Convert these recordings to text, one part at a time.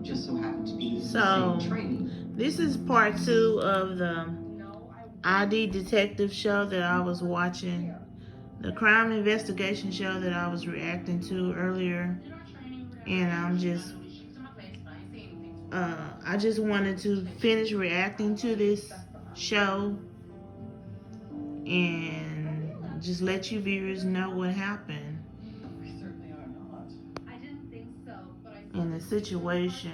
just so happened to be the same training. This is part two of the ID detective show that I was watching, the crime investigation show that I was reacting to earlier, and I just wanted to finish reacting to this show and just let you viewers know what happened We certainly are not. in the situation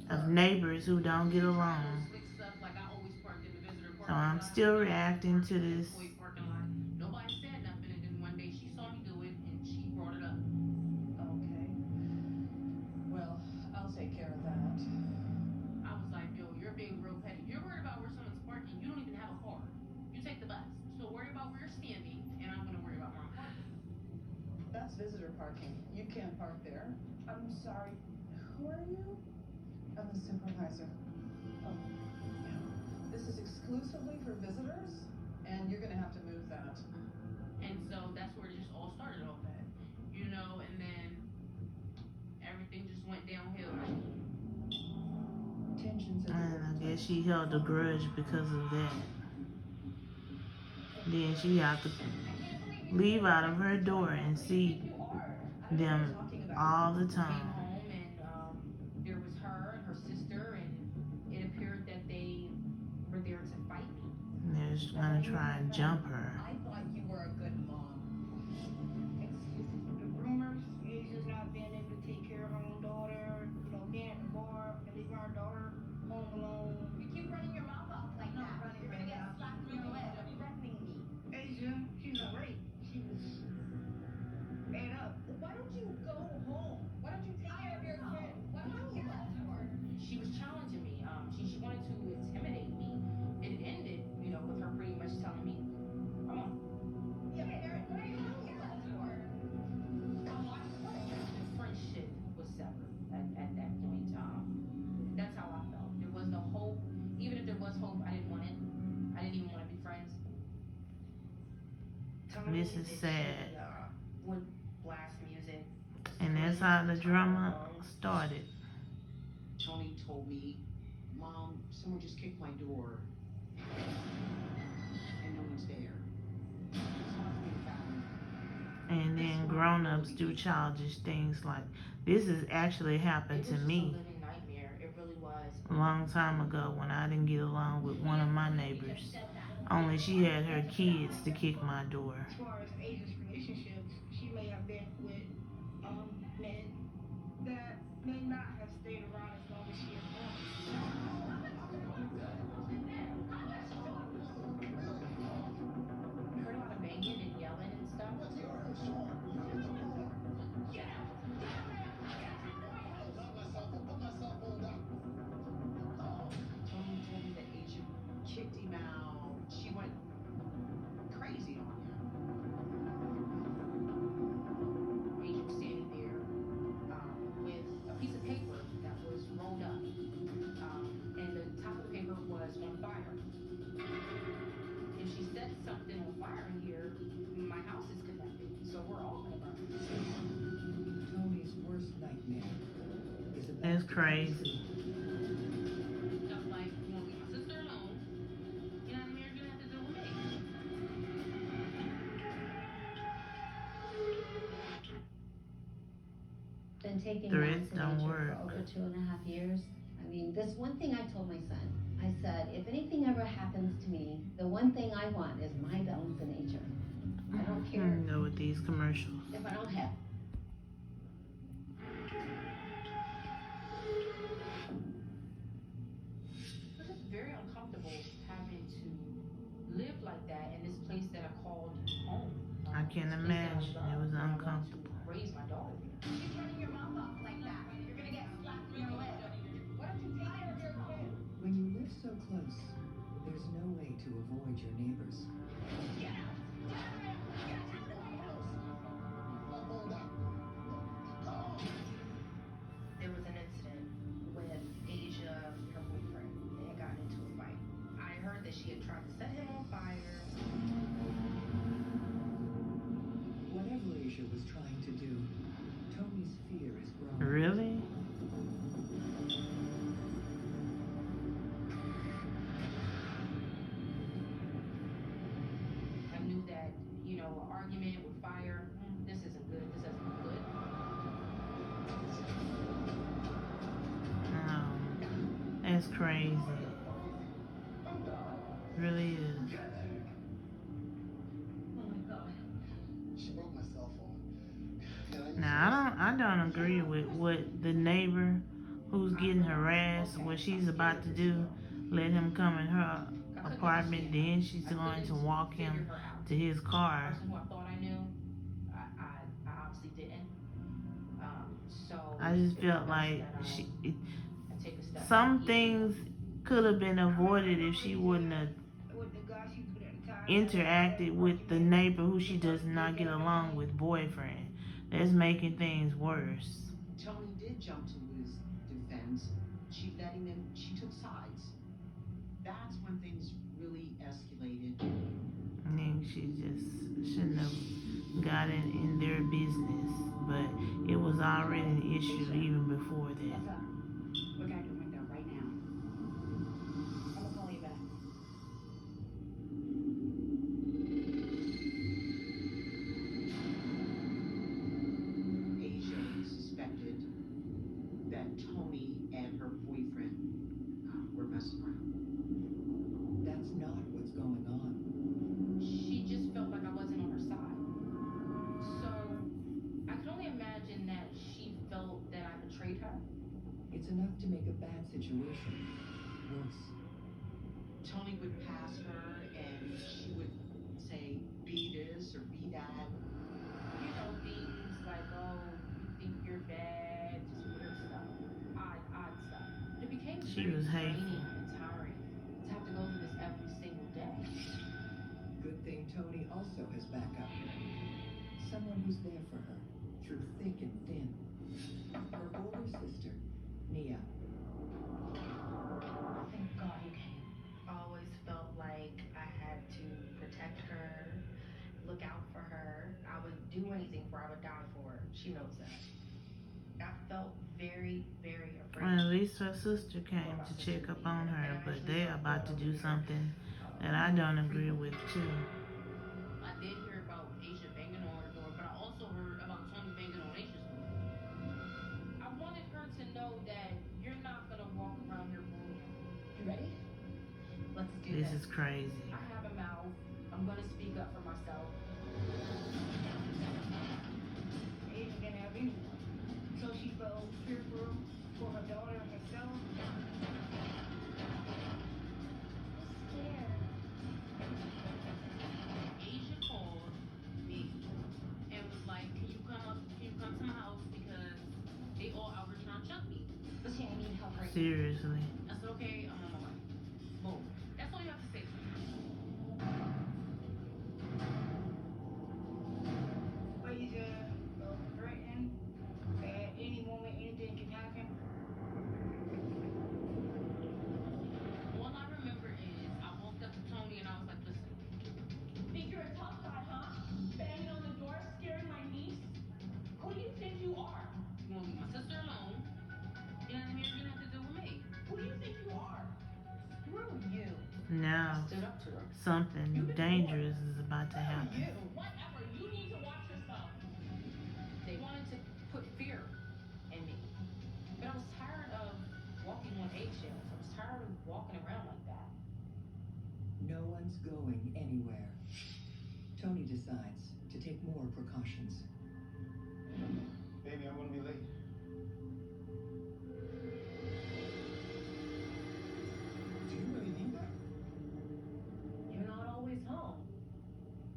of neighbors who don't get along. So I'm still reacting to this. Okay. Well, I'll take care of that. That's visitor parking. You can't park there. I'm sorry. Who are you? I'm the supervisor. Oh, Yeah. This is exclusively for visitors, and you're going to have to move that. Tensions at the And I guess workplace. she held a grudge because of that. Then she had to leave out of her door and see them all the time. They're just gonna try and jump her. I thought you were a good mom. excuse me. The rumors is just not being able to take care of our own daughter, being at the bar and leaving our daughter home alone. You keep running your mouth off like Not that. running You're my gonna get mouth. slapped in your lip. Threatening me. Asia, she's great. She was made up. Why don't you go home? Why don't you take care of your kid? What do you do that for? Yeah, Karen, what do you do that for? This is sad. Would blast music. And that's how the drama started. Tony told me, Mom, someone just kicked my door. And no one's there. Something found. And then grown-ups do childish things like this has actually happened to me a long time ago when I didn't get along with one of my neighbors. Only she had her kids to kick my door. As far as Asia's relationships, she may have been with men that may not have stayed around as long as she has Tony told me that Asia kicked him out. She went crazy on him. Tony's worst nightmare is about That's to crazy. Been taking Threats medicine don't for work. over 2.5 years. I mean, this one thing I told my son, I said, if anything ever happens to me, the one thing I want is my balance in nature. I don't care Go with these commercials. if I don't have. I can imagine it was uncomfortable. Keep running your mouth off like that. You're gonna get slapped in your lip. Why don't you take care of your kid? When you live so close, there's no way to avoid your neighbors. There was an incident with Asia, her boyfriend. They had gotten into a fight. I heard that she had tried to set him on fire. Whatever Asia was trying to do, Tony's fear is growing. Really? know, an argument with fire. This isn't good. This isn't good. That's crazy. Really is. Oh my God. She broke my cell phone. Now I don't agree with what the neighbor who's getting harassed, what she's about to do. Let him come in her apartment, then she's going to walk him to his car. The person who I thought I knew, I obviously didn't. So I just felt like I take a step some back. things could have been avoided if she wouldn't have interacted with the neighbor who she does not get along with boyfriend. That's making things worse. Tony did jump to Lou's defense. She took sides. That's when things really escalated. I think she just shouldn't have gotten in their business, but it was already an issue even before that. What's up? We gotta do it like that right now. I'm gonna call you back. Asia suspected that Tony and her boyfriend were messing around. That's not what's going on. She just felt like I wasn't on her side. So I can only imagine that she felt that I betrayed her. It's enough to make a bad situation worse. Tony would pass her and she would say, be this or be that. You know, things like, oh, you think you're bad, just weird stuff. Odd stuff. It became She very was draining hateful. and tiring to have to go through this every single day. Good thing Tony also has backup. Someone who's there for her, through thick and thin. Her older sister, Nia. Thank God you came. I always felt like I had to protect her, look out for her. I would do anything for her. I would die for her. She knows that. I felt very, very afraid. Well, at least her sister came to check up on her, but they're about to do something that I don't agree with too. I did hear about Asia banging on her door, but I also heard about Tony banging on Asia's door. I wanted her to know that you're not gonna walk around here bullying. You ready? Let's do This this. is crazy. I have a mouth. I'm gonna speak up for myself. Asia can have you. So she felt fearful for her daughter and herself. Asia called me and was like, can you come to my house because they all out here trying to chuck me. Listen, I need help right now. Seriously. I said, okay, I'm on my way. Boom. That's all you have to say. Asia threatened that at any moment anything can happen. All I remember is I walked up to Tony and I was like, listen, Think you're a tough guy, huh? Banging on the door, scaring my niece? Who do you think you are? you want to leave my sister alone? And I'm here, you have to deal with me. Who do you think you are? Screw you. Now Stood up to her. something dangerous is about to happen. You. Whatever. You need to watch yourself. They wanted to put fear in me. But I was tired of walking on eggshells. I was tired of walking around like that. No one's going anywhere. Tony decides to take more precautions. Baby, I'm gonna be late. Do you really need that? You're not always home.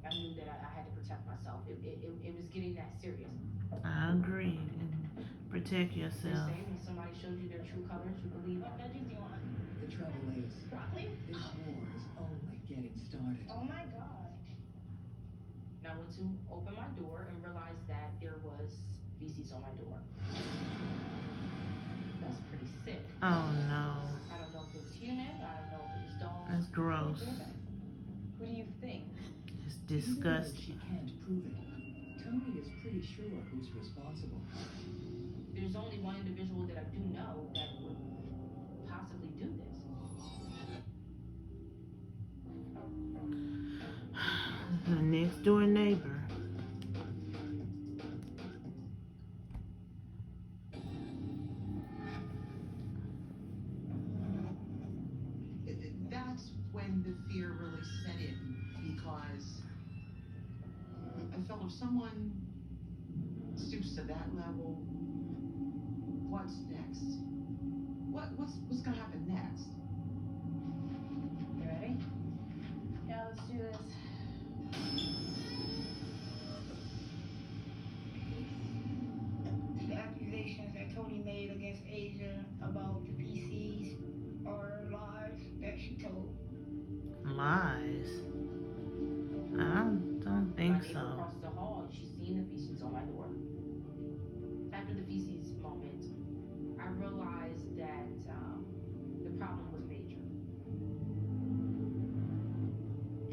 I knew that I had to protect myself. It was getting that serious. I agree. And protect They yourself. say when somebody shows you their true colors, you believe What it. veggies do you want? The trouble is, Broccoli? this war is only getting started. Oh my god. And I went to open my door and realized that there was feces on my door. That's pretty sick. Oh no. I don't know if it was human. I don't know if it was dog. That's gross. Who do you think? It's Even though disgusting. she can't prove it, Tony is pretty sure who's responsible. There's only one individual that I do know that would possibly do this. The next next door neighbor. That's when the fear really set in, because I felt if someone stoops to that level, what's next? What's gonna happen next? You ready? Yeah, let's do this. The accusations that Tony made against Asia about the PCs are lies that she told. Lies? I don't think My neighbor so. across the hall, she's seen the feces on my door. After the feces moment, I realized that the problem was major.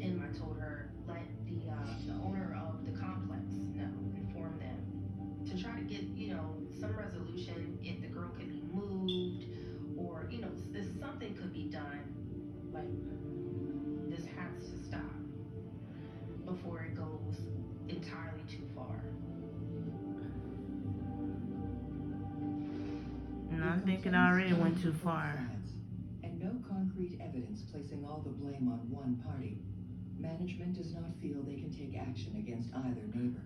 And I told her, let the owner of the complex know, inform them, to try to get, some resolution, if the girl could be moved, or, if something could be done. Like, this has to stop before it goes entirely too far. And I think it already went too far. And no concrete evidence placing all the blame on one party. Management does not feel they can take action against either neighbor.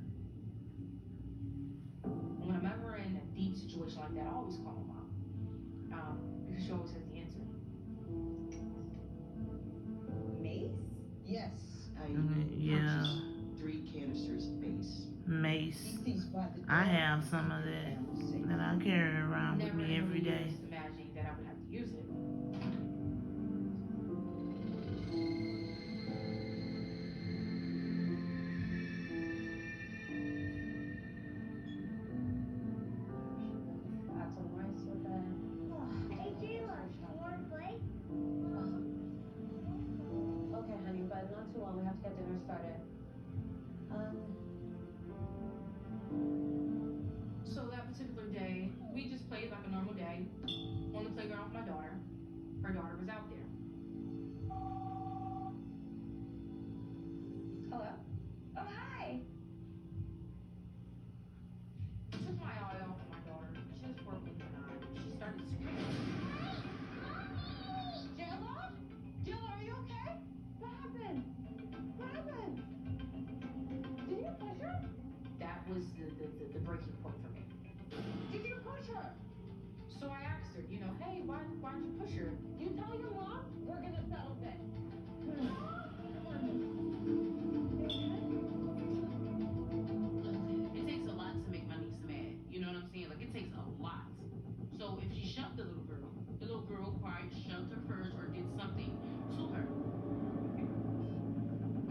When I'm ever in a deep situation like that, I always call my mom, because she always has the answer. Mace? Yes. Yeah. Purchased 3 canisters of mace. Mace. Keep these by the I door. have some of that I carry around with Never me every in a day. million years imagining that I would have to use it. Lots of rice with that. Hey, Jayla, you want to play? Okay, honey, but not too long. We have to get dinner started. So that particular day, we just played like a normal day on the playground with my daughter. Her daughter was out there. Hello? Oh, hi. Took my eye off of my daughter. She was 4 weeks behind. She started screaming. Jayla? Jayla, are you okay? What happened? What happened? Did you push her? That was the breaking point for me. Did you push her? So I asked her, hey, why'd you push her? You tell your mom? We're gonna settle this. It takes a lot to make my niece mad. You know what I'm saying? Like, it takes a lot. So if she shoved the little girl probably shoved her first or did something to her.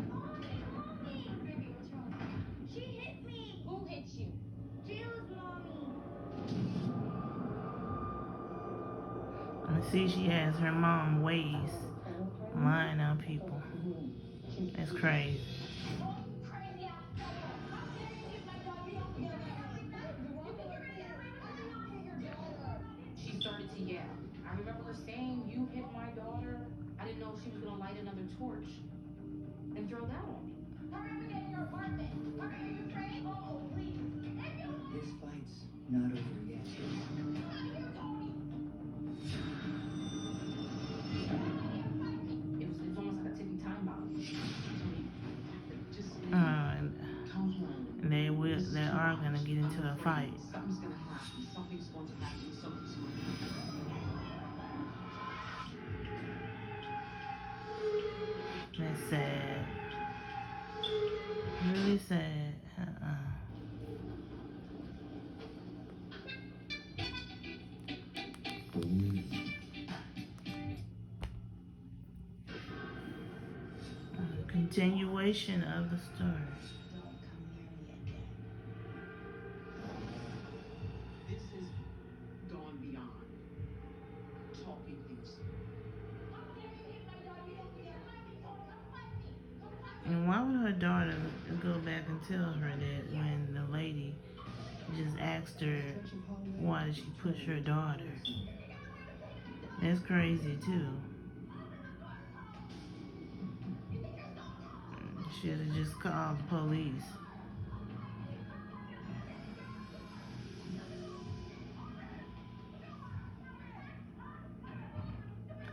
Mommy! Baby, what's wrong? She hit me. Who hit you? Jayla's mommy. I see she has her mom ways lying on people. That's crazy. Oh, crazy ass fellow. How dare you hit my dog? You don't feel like that. You think you're gonna get away with it? Not hit your daughter. She started to yell. I remember her saying, you hit my daughter. I didn't know if she was gonna light another torch and throw that on me. Hurry up and get in your apartment. Hurry, are you afraid? Oh, please. If you This fight's not over yet. It was almost like a ticking time bomb. Just And come home. they are gonna get into a fight. Something's gonna happen. Something's going to happen. Something's going to happen. That's sad. Really sad. Continuation of the story. Don't come near me again. This has gone beyond talking things. And why would her daughter go back and tell her that when the lady just asked her why did she push her daughter? That's crazy too. should have just called the police.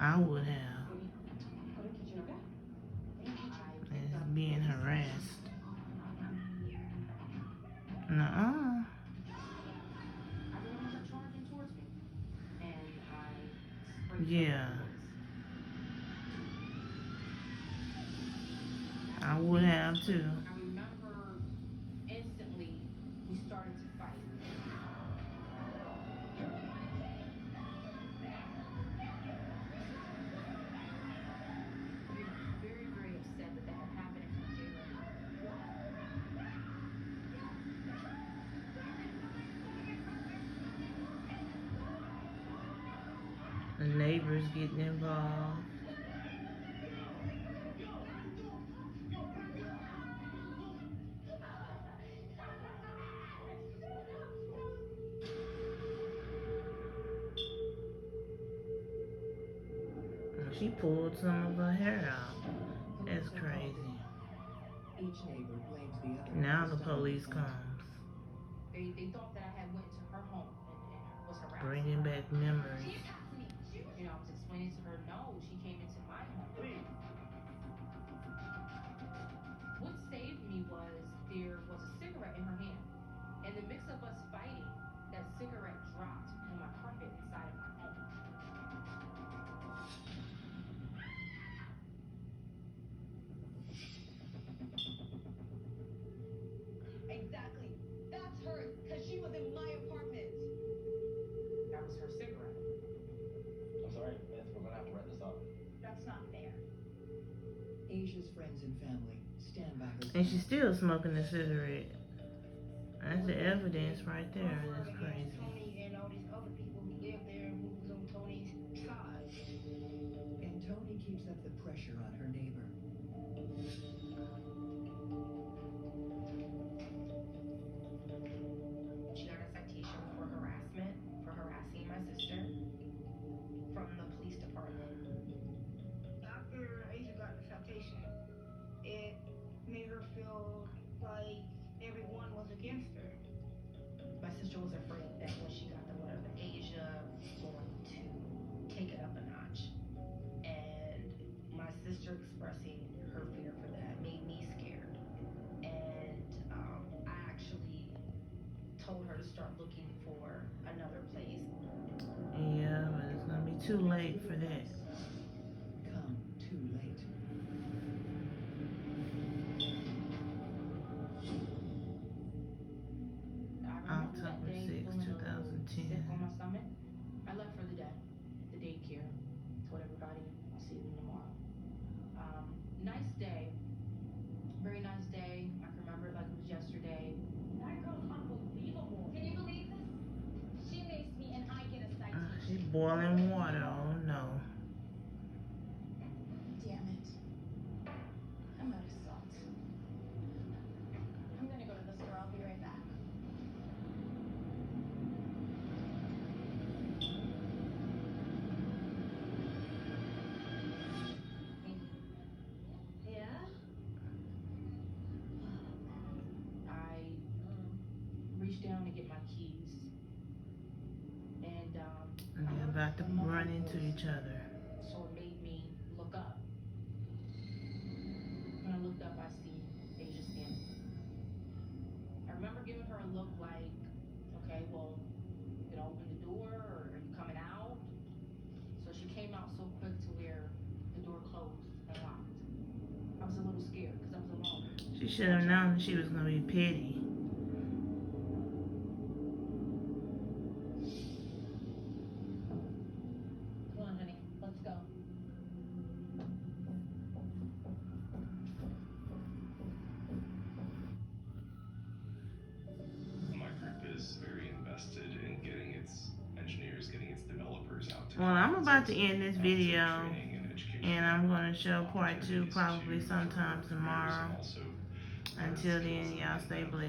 I would have. As being harassed. Nuh-uh. I remember her charging towards me, and I sprayed her Yeah. with I would have too. I remember instantly we started to fight. We were very, very upset that had happened in front of The neighbors getting involved. She pulled some of her hair out. That's crazy. Each neighbor blames the other. Now for the starting police the comes, fight. They thought that I had went to her home and was harassing bringing her. back memories. You know, I was explaining to her, no, she came into my home. What saved me was there was a cigarette in her hand. In the mix of us fighting, that cigarette dropped on my carpet inside of my home. Exactly. That's hers, because she was in my apartment. That was her cigarette. I'm sorry, Miss, we're gonna have to wrap this up. That's not fair. Asia's friends and family stand by her. And she's still smoking a cigarette. That's the evidence right there. That's crazy. Tony and all these other people who live there who was on Tony's side. And Tony keeps up the pressure on her neighbor. She got a citation for harassment, for harassing my sister from the police department. After Asia got the citation, it made her feel like everyone was against her. My sister was afraid that when she got the letter that Asia was going to take it up a notch. And my sister expressing her fear for that made me scared. And I actually told her to start looking for another place. Yeah, but it's gonna be too late for that. Come too late. I remember that October day 6, feeling a little 2010. sick on my stomach. I left for the day. The daycare. Told everybody I'll see them tomorrow. Nice day. Very nice day. I can remember it like it was yesterday. That girl's unbelievable. Can you believe this? She makes me and I get a citation. She's boiling water. Oh no. Damn it. I'm out of salt. I'm gonna go to the store. I'll be right back. Yeah? I reached down to get my keys. And They're about to run into each other. so it made me look up. When I looked up, I see Asia standing. I remember giving her a look like, okay, well, you gonna open the door or are you coming out? So she came out so quick to where the door closed and locked. I was a little scared because I was alone. She should have known that she was gonna be petty. Come on, honey, let's go. My group is very invested in getting its engineers, getting its developers out to Well, I'm about to clients end this and video, training and education and I'm gonna show part 2 opportunities probably to sometime developers tomorrow. and also Until then, y'all stay blessed.